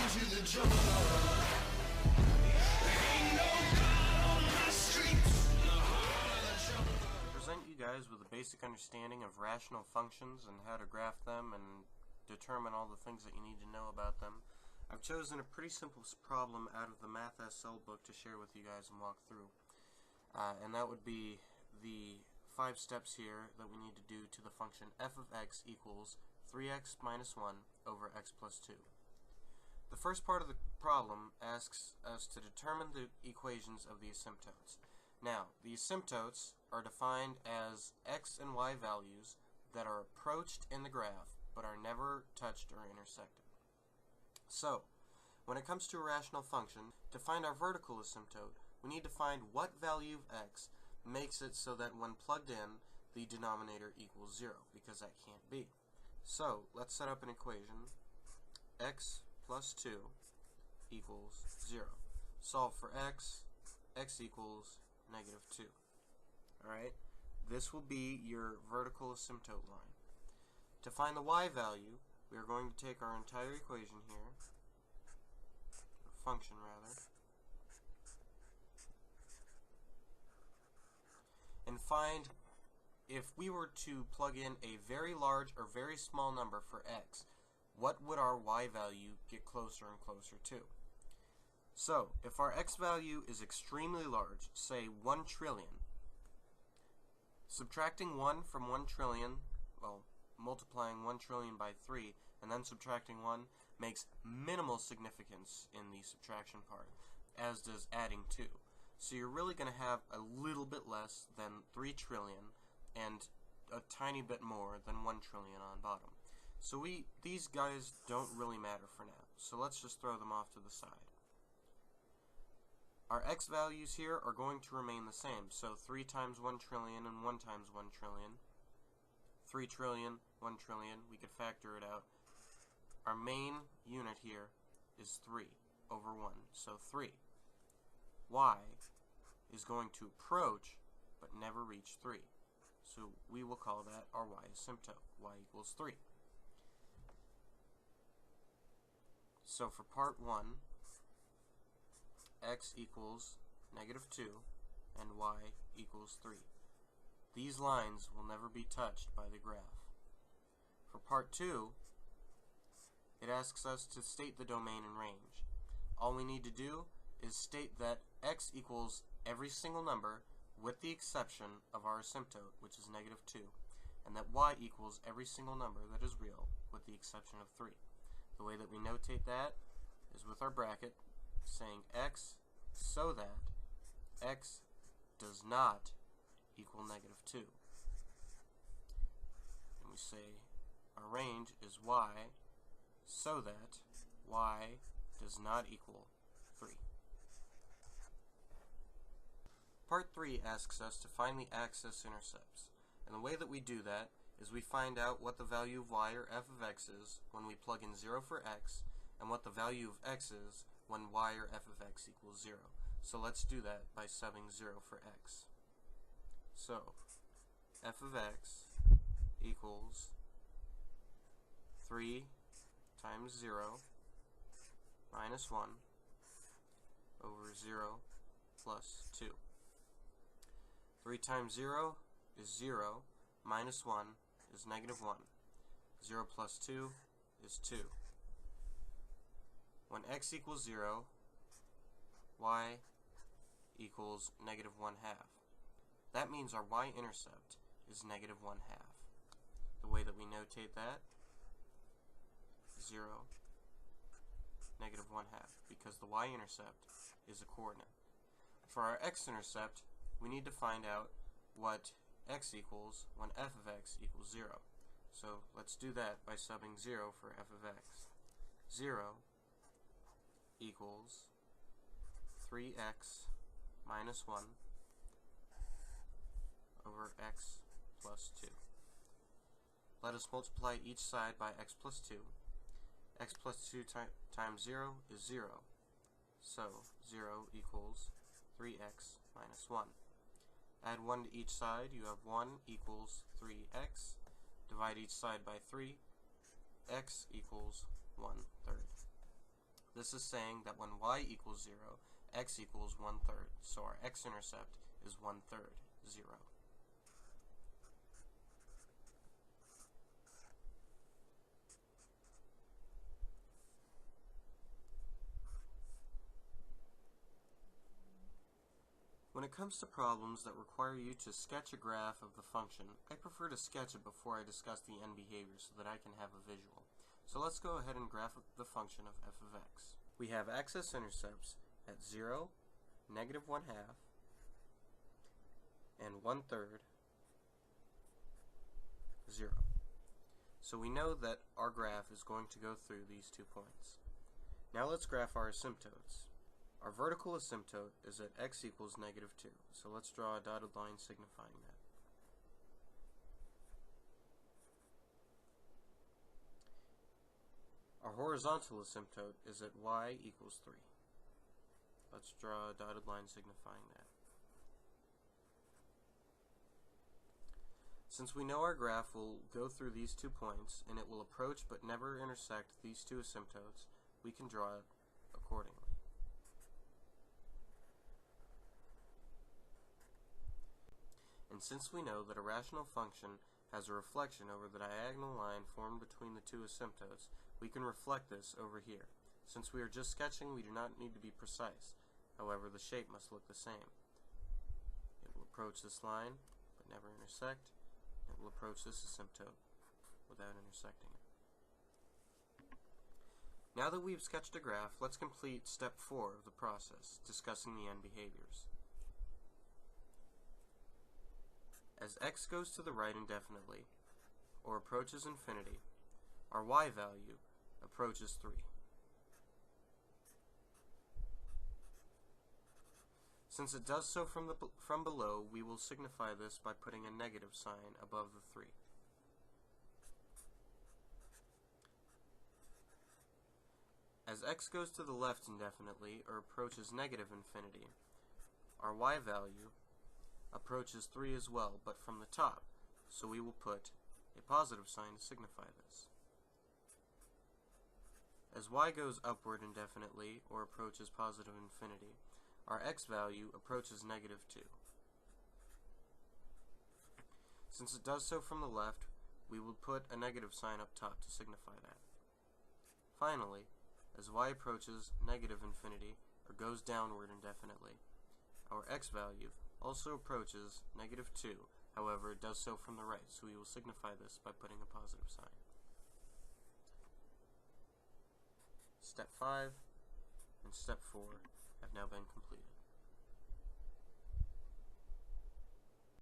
to the jungle. Ain't no God on my streets. In the heart of the jungle. Present you guys with a basic understanding of rational functions and how to graph them and determine all the things that you need to know about them. I've chosen a pretty simple problem out of the Math SL book to share with you guys and walk through. And that would be the 5 steps here that we need to do to the function f of x equals 3x minus 1 over x plus 2. The first part of the problem asks us to determine the equations of the asymptotes. Now, the asymptotes are defined as x and y values that are approached in the graph but are never touched or intersected. So, when it comes to a rational function, to find our vertical asymptote, we need to find what value of x makes it so that when plugged in, the denominator equals 0, because that can't be. So, let's set up an equation. X plus 2 equals 0. Solve for x, x equals negative 2. Alright, this will be your vertical asymptote line. To find the y value, we are going to take our entire equation here, or function rather, and find if we were to plug in a very large or very small number for x, what would our y value get closer and closer to? So, if our x value is extremely large, say 1 trillion, subtracting 1 from 1 trillion, well, multiplying 1 trillion by 3 and then subtracting 1 makes minimal significance in the subtraction part, as does adding 2. So you're really going to have a little bit less than 3 trillion and a tiny bit more than 1 trillion on bottom. So these guys don't really matter for now, so let's just throw them off to the side. Our x values here are going to remain the same, so 3 times 1 trillion and 1 times 1 trillion. 3 trillion, 1 trillion, we could factor it out. Our main unit here is 3 over 1, so 3. Y is going to approach but never reach 3. So we will call that our y asymptote, y equals 3. So for part 1, x equals negative 2 and y equals 3. These lines will never be touched by the graph. For part 2, it asks us to state the domain and range. All we need to do is state that x equals every single number with the exception of our asymptote, which is negative 2, and that y equals every single number that is real with the exception of 3. The way that we notate that is with our bracket saying x so that x does not equal negative 2. And we say our range is y so that y does not equal 3. Part 3 asks us to find the axis-intercepts, and the way that we do that is we find out what the value of y or f of x is when we plug in 0 for x, and what the value of x is when y or f of x equals 0. So let's do that by subbing 0 for x. So, f of x equals 3 times 0 minus 1 over 0 plus 2. 3 times 0 is 0, minus 1 is negative 1. 0 plus 2 is 2. When x equals 0, y equals negative 1/2. That means our y-intercept is negative 1/2. The way that we notate that, 0, negative 1/2, because the y-intercept is a coordinate. For our x-intercept, we need to find out what x equals when f of x equals 0. So let's do that by subbing 0 for f of x. 0 equals 3x minus 1 over x plus 2. Let us multiply each side by x plus 2. X plus 2 times 0 is 0. So 0 equals 3x minus 1. Add 1 to each side, you have 1 equals 3x. Divide each side by 3, x equals 1/3. This is saying that when y equals 0, x equals 1/3. So our x-intercept is 1/3, 0. When it comes to problems that require you to sketch a graph of the function, I prefer to sketch it before I discuss the end behavior so that I can have a visual. So let's go ahead and graph the function of f of x. We have x-intercepts at 0, -1/2, and 1/3, 0. So we know that our graph is going to go through these 2 points. Now let's graph our asymptotes. Our vertical asymptote is at x equals -2, so let's draw a dotted line signifying that. Our horizontal asymptote is at y equals 3. Let's draw a dotted line signifying that. Since we know our graph will go through these 2 points and it will approach but never intersect these 2 asymptotes, we can draw it accordingly. And since we know that a rational function has a reflection over the diagonal line formed between the 2 asymptotes, we can reflect this over here. Since we are just sketching, we do not need to be precise. However, the shape must look the same. It will approach this line, but never intersect. It will approach this asymptote without intersecting it. Now that we've sketched a graph, let's complete step 4 of the process, discussing the end behaviors. As x goes to the right indefinitely, or approaches infinity, our y value approaches 3. Since it does so from below, we will signify this by putting a negative sign above the 3. As x goes to the left indefinitely, or approaches negative infinity, our y value approaches 3 as well, but from the top, so we will put a positive sign to signify this. As y goes upward indefinitely, or approaches positive infinity, our x value approaches -2. Since it does so from the left, we will put a negative sign up top to signify that. Finally, as y approaches negative infinity, or goes downward indefinitely, our x value also approaches -2, however it does so from the right, so we will signify this by putting a positive sign. Step 5 and step 4 have now been completed.